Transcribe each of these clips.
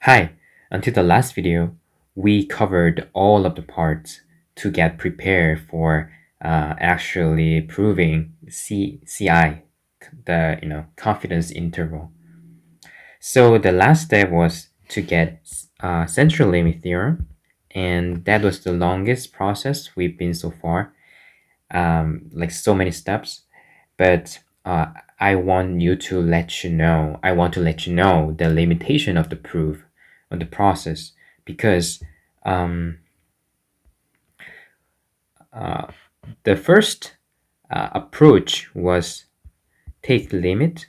Hi, until the last video, we covered all of the parts to get prepared for actually proving CI, the confidence interval. So the last step was to get central limit theorem, and that was the longest process we've been so far, like so many steps. But I want to let you know the limitation of the proof of the process because the first approach was take limit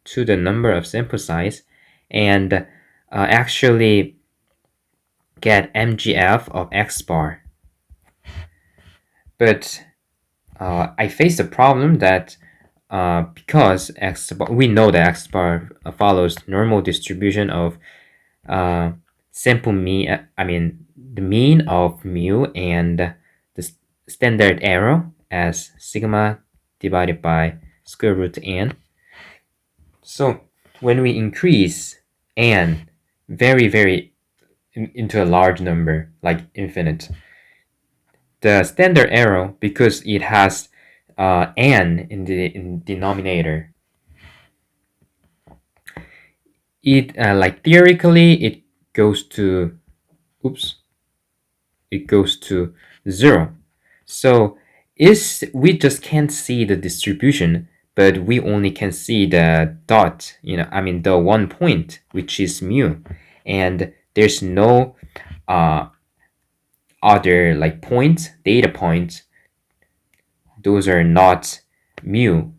to the number of sample size and actually get MGF of X bar. But I faced a problem that because X bar, we know that X bar follows normal distribution of sample mean, the mean of mu and the standard error as sigma divided by square root n. So when we increase n very into a large number, like infinite, the standard error, because it has n in the denominator, it like theoretically it goes to it goes to 0. So we just can't see the distribution, but we only can see the dot, the 1 point, which is mu, and there's no other like data points. Those are not mu,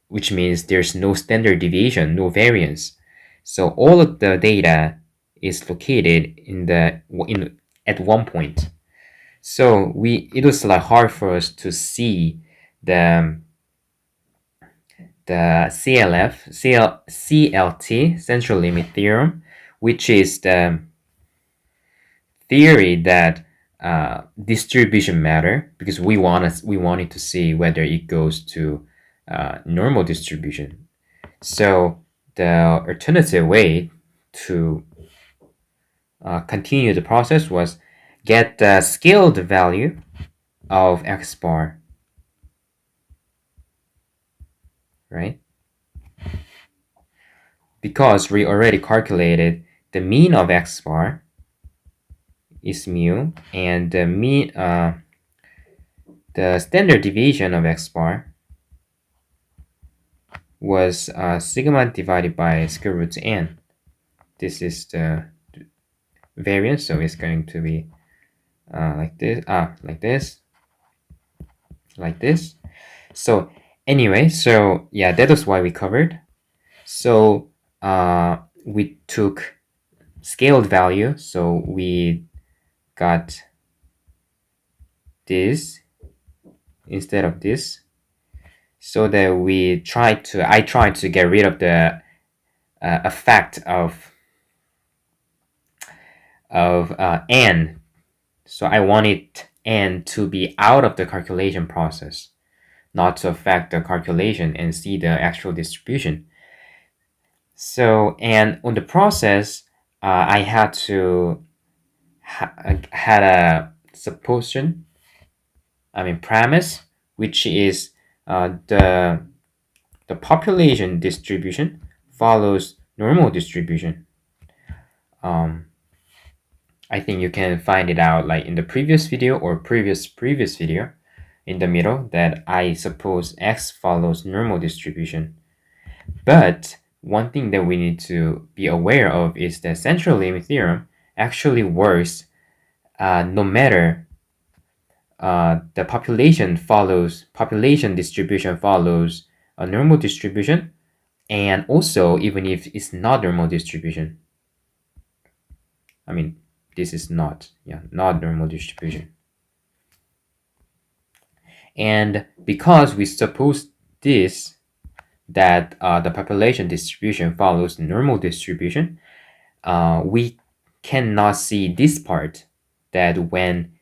which means there's no standard deviation, no variance. So all of the data is located at 1 point. So it was like hard for us to see the CLT, central limit theorem, which is the theory that distribution matter, because we wanted to see whether it goes to normal distribution. So the alternative way to continue the process was get the scaled value of X bar, right? Because we already calculated the mean of X bar is mu, and the standard deviation of X bar was sigma divided by square root n. This is the variance, so it's going to be like this. So anyway, so yeah, that was why we covered. So we took scaled value, so we got this instead of this, so that I tried to get rid of the effect of n. So I wanted n to be out of the calculation process, not to affect the calculation and see the actual distribution. So, and on the process, I had to had a supposition, premise, which is the population distribution follows normal distribution. I think you can find it out like in the previous video or previous video in the middle, that I suppose X follows normal distribution. But one thing that we need to be aware of is that central limit theorem actually works no matter the population distribution follows a normal distribution, and also even if it's not normal distribution. This is not normal distribution. And because we suppose that the population distribution follows normal distribution, we cannot see this part, that when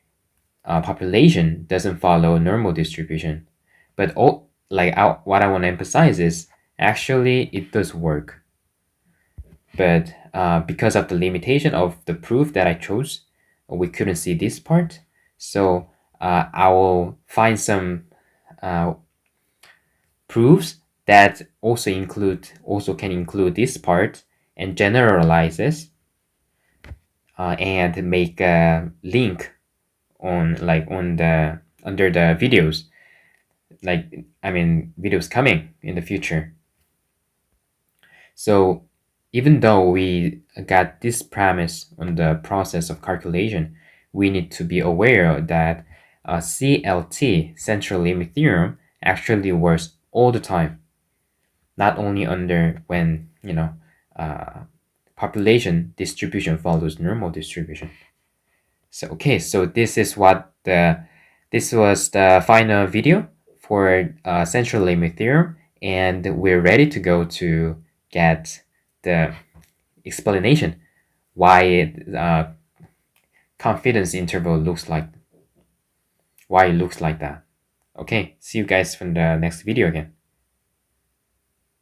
population doesn't follow normal distribution. But what I want to emphasize is actually it does work. but because of the limitation of the proof that I chose, we couldn't see this part. So I will find some proofs that also can include this part and generalize this and make a link on the under the videos, videos coming in the future. So even though we got this premise on the process of calculation, we need to be aware that CLT, central limit theorem, actually works all the time, not only under when population distribution follows normal distribution. So okay, so this was the final video for central limit theorem, and we're ready to go to get the explanation why confidence interval looks like that. Okay, see you guys from the next video again.